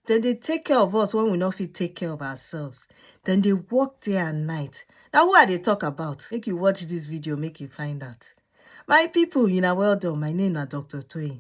Then they take care of us when we not fit take care of ourselves. Then they work day and night. Now who are they talk about? Make you watch this video, make you find out. My people, well done. My name is Dr. Toyin.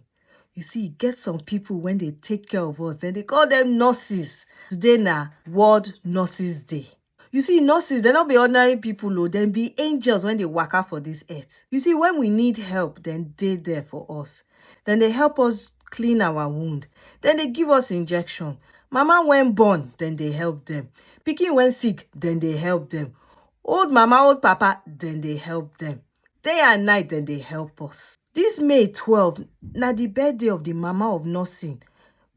You see, get some people when they take care of us, then they call them nurses. Today na World Nurses Day. You see, nurses, they not be ordinary people, oh, then be angels when they work out for this earth. You see, when we need help, then they there for us. Then they help us clean our wound. Then they give us injection. Mama when born, then they help them. Pikin when sick, then they help them. Old mama, old papa, then they help them. Day and night, then they help us. This May 12, na the birthday of the mama of nursing.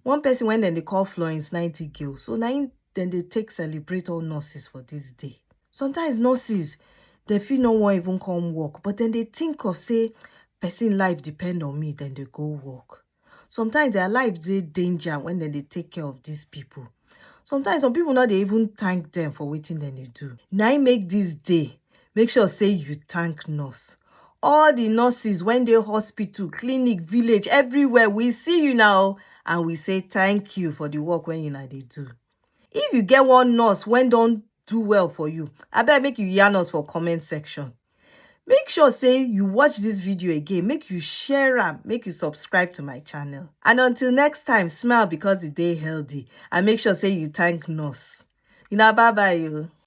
One person when they call Florence Nightingale. So now then they take celebrate all nurses for this day. Sometimes nurses, they feel no one even come work, but then they think of say person life depend on me, then they go work. Sometimes their life dey danger when they take care of these people. Sometimes some people not they even thank them for wetin dem dey do. Now I make this day, make sure say you thank nurse. All the nurses when they hospital, clinic, village, everywhere, we see you now and we say thank you for the work when they do. If you get one nurse when don't do well for you, I better make you yarn us for comment section. Make sure say you watch this video again, make you share am, make you subscribe to my channel. And until next time, smile because the day healthy and make sure say you thank nurse. Bye bye.